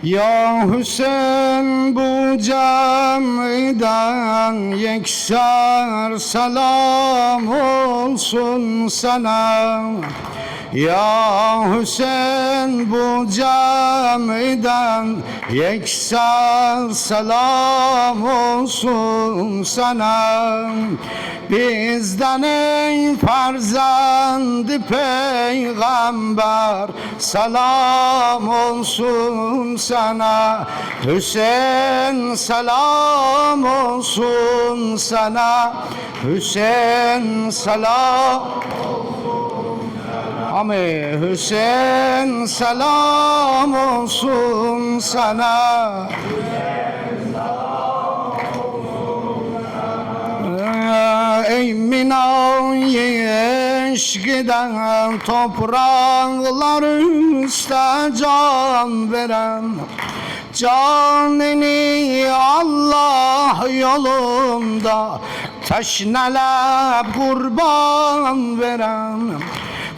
Ya Hüseyin bu camiden yekser selam olsun sana. Ya Hüseyin bu camiden yekser selam olsun sana. Bizden ey farzand-ı peygamber selam olsun sana. Hüseyin selam olsun sana. Hüseyin selam Hüseyin selam olsun sana. Ey minayı eşkiden topraklar üstte can veren, canını Allah yolunda teşnele kurban veren,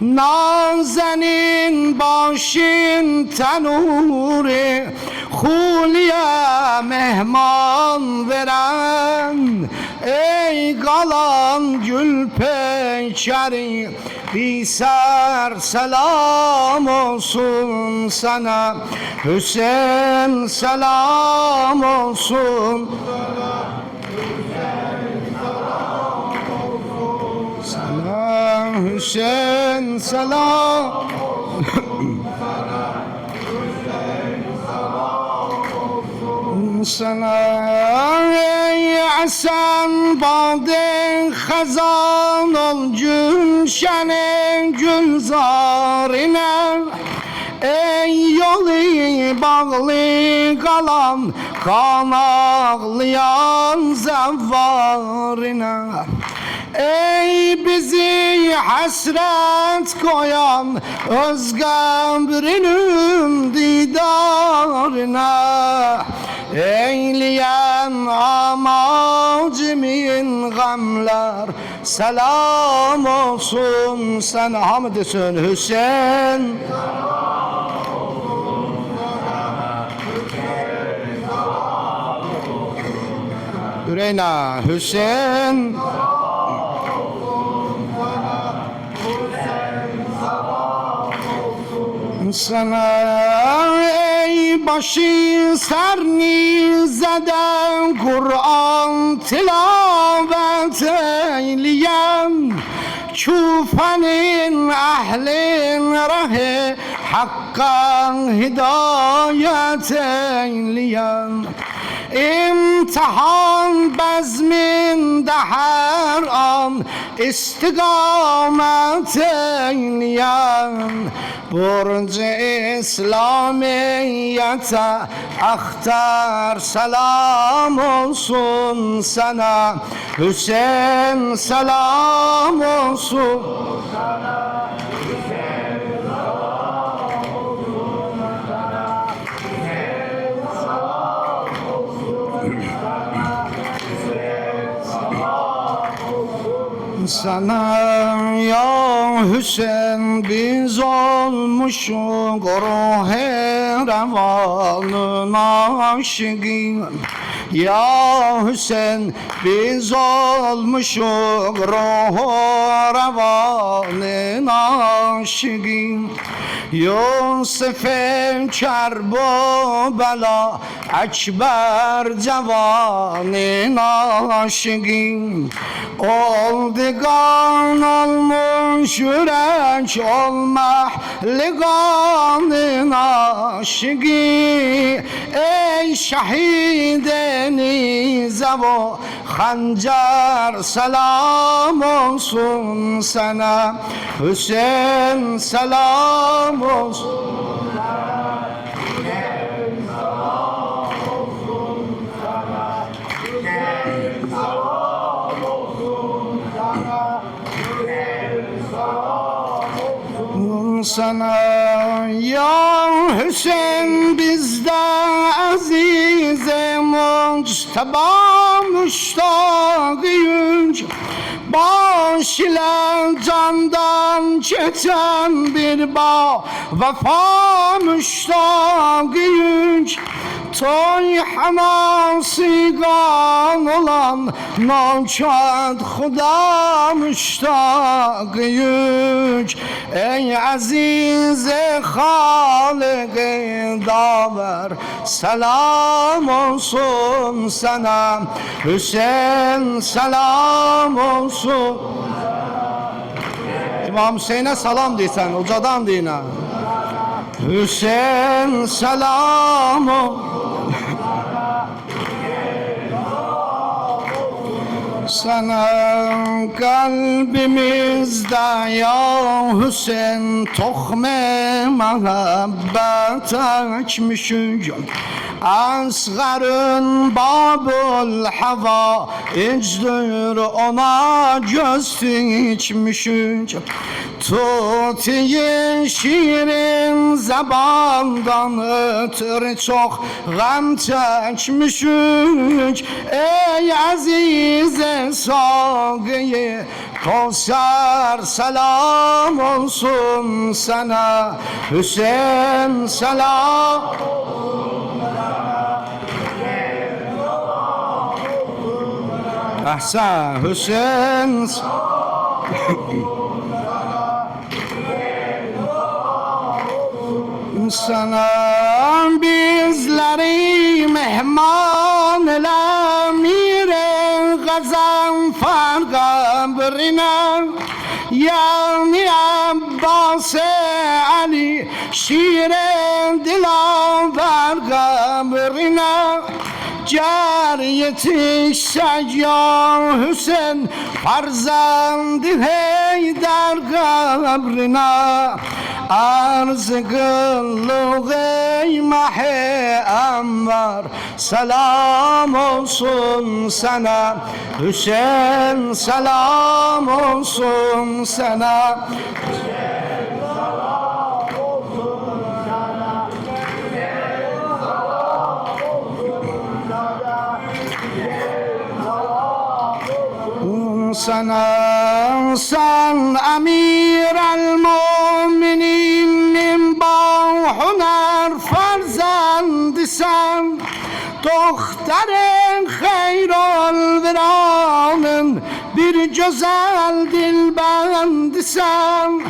nazenin başın tenuri hulye mehman veren, ey kalan gül peçeri biser selam olsun sana. Hüseyin selam olsun sana. Hüseyin selam sana. Ey Hasan bade khazan ol gülşen gülzarine, ey yolu bağlı kalan kan ağlayan zevvarine, ey bizi hasret koyan öz gambrinin didarına, eyleyen amacımın gamler selam olsun sana. Hamd etsin Hüseyin. Üreyna Hüseyin sana. Ey başı sernizeden Kur'an tilavet eyleyen, Küfe'nin ehlin rahi hakka hidayet eyleyen, İmtihan bezminde her an istikamet eyleyen, burcu İslamiyete ahtar selam olsun sana. Hüseyin selam olsun sana. Sana ya Hüseyin biz olmuşuk ruh-i revanın aşıkı. Ya Hüseyin biz olmuşuk ruh-u revanın aşıkı. Yusuf-i Kerbela Ekber cevanın aşıkı. Oldu kan olmuş yürek olma liganın aşıkı. Ey şehideni zevo hancar selam olsun sana. Hüseyin selam olsun sana. Hüseyin selam olsun sana. Hüseyin selam olsun sana. Hüseyin selam olsun sana. Ya Hüseyin bizde azize muçteba müştakıyız. Baş ile candan geçen bir bağ vefa müştak yük Toy hamasigan olan Navşad Huda müştak yük Ey aziz Halik-i Daver Selam olsun sana Hüseyin selam olsun İmam Hüseyin'e salam deysən, ucadan deyinə Hüseyin selam sana kalbimizde ya Hüseyin tohme muhabbet açmışız Asgarın babul hava icdir ona göz dikmişiz Tutiye şirin zabandan ötürü çok gam çekmişiz Ey azize sagiye Kavser selam olsun sana Hüseyin selam Ahsen Hüseyin sana bizleri mehman el-amir Gazanfer kabrine Yani Abbas Ali şir dilaver kabrine Cer yetişsek ya Hüseyin Farzand-ı Heydar kabrine Arz kıllık ey Mahi Enver Selam olsun sana Hüseyin selam olsun sana sana sen emir el-müminin bahuner farzandisen Doktorun hayrol viranın bir güzel dilbendisen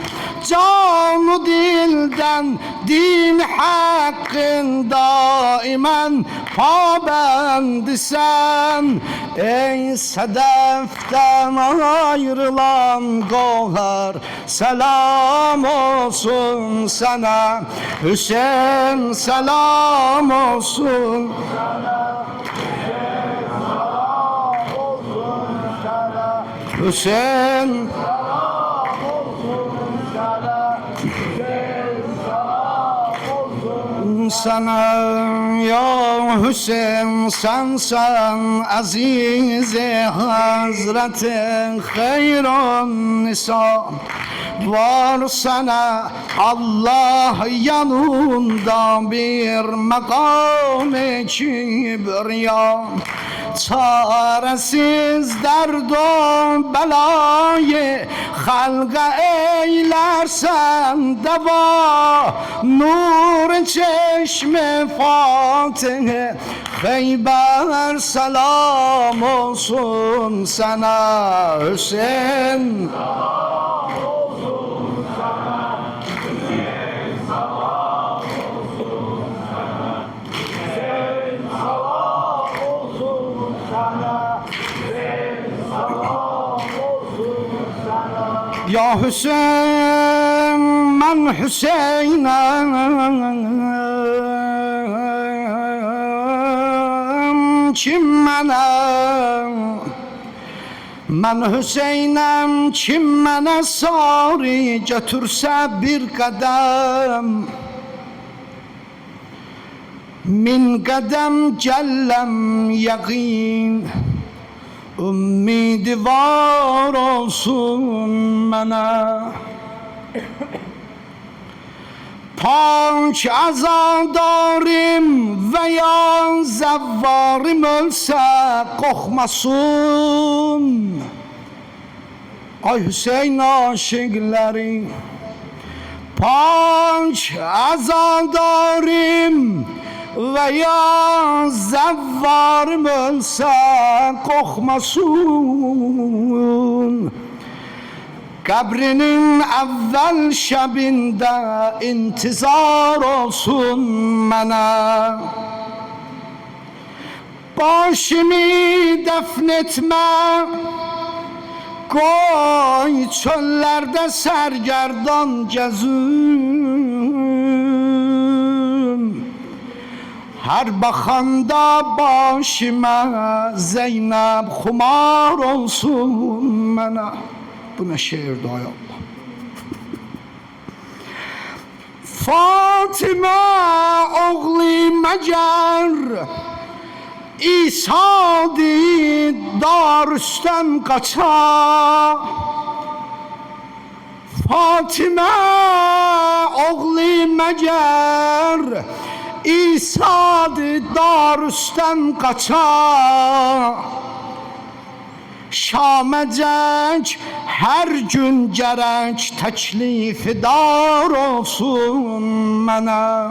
Canı dilden din hakkın daimen pabendisen Ey sedeften ayrılan gohar Selam olsun sana Hüseyin selam olsun Hüseyin sana ya Hüseyin sen aziz-i Hazreti hayrun nisa Var sana Allah yanında bir makam-ı kibriya Çaresiz derd o belayı halka eylersen deva Nur çeşme Fatih Kheyber selam olsun sana Hüseyin Ya Hüseyin ben Hüseyin'im kim Ben Hüseyin'im kim mənə sari götürsə bir qədəm Min qədəm gəlləm yəqin Ümmidi var olsun mənə Pak azadarım veya zevvarım ölse korkmasın Ay Hüseyin aşıkları پاک عزاداریم و یا زوارم ölse kokmasın. Kabrinin evvel şebinde intizar olsun bana. Başımı defnetme, koy çöllerde sergerdan gezim. Her bakanda başıma Zeynep xumar olsun bana. Bu ne şiirdi ay Allah. Fatıma oğlu Mecer İsa'di Darüstem kaça. Fatıma oğlu Mecer İsa'di Darüstem kaça. Şamecek her gün gerek teklifi dar olsun bana.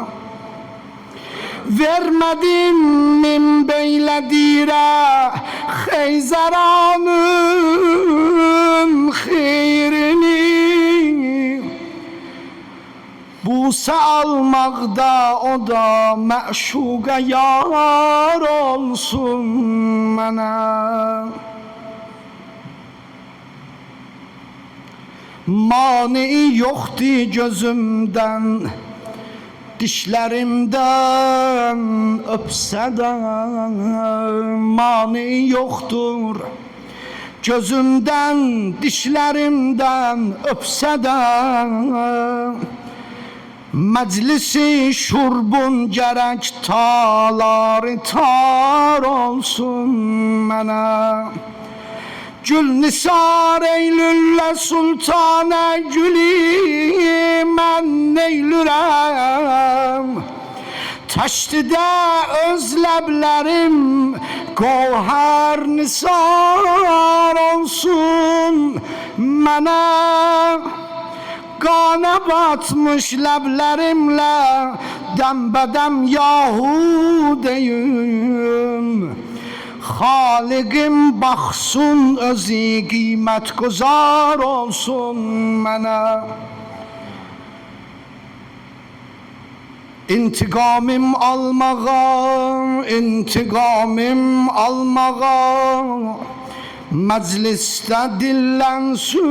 Vermedim min beyle dire Xeyzeranın xeyrini. Buse almaqda o da məşuqa yar olsun bana. Mani yoktu gözümden, dişlerimden öpse de. Mani yoktur gözümden, dişlerimden öpse de. Meclisi şurbun gerek taları tar olsun bana. Gül nisar eylülle sultane gülü men neylürem. Taştı da özleblerim goher nisar olsun bana. Kana batmış leblerimle dembedem Yahudeyim. Halikim baksın özü kıymet guzar olsun bana. İntikamım almağa, intikamım almağa. Mecliste dillensin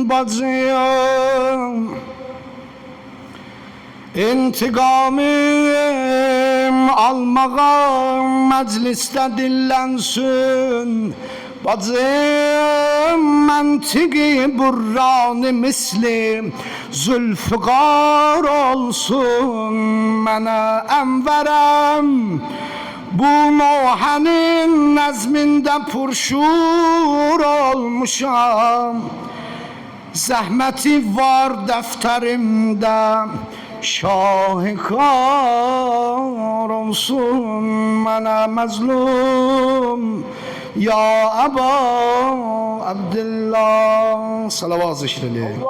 bacım. İntikamım almağa mecliste dillensin bacım. Mentigi burrani misli zülfikar olsun bana. Enverem bu Nohan'ın nezminde purşur olmuşam. Zahmeti var defterimde şahikar olsun bana mazlum. Ya Eba Abdullah salavat zikrileyim.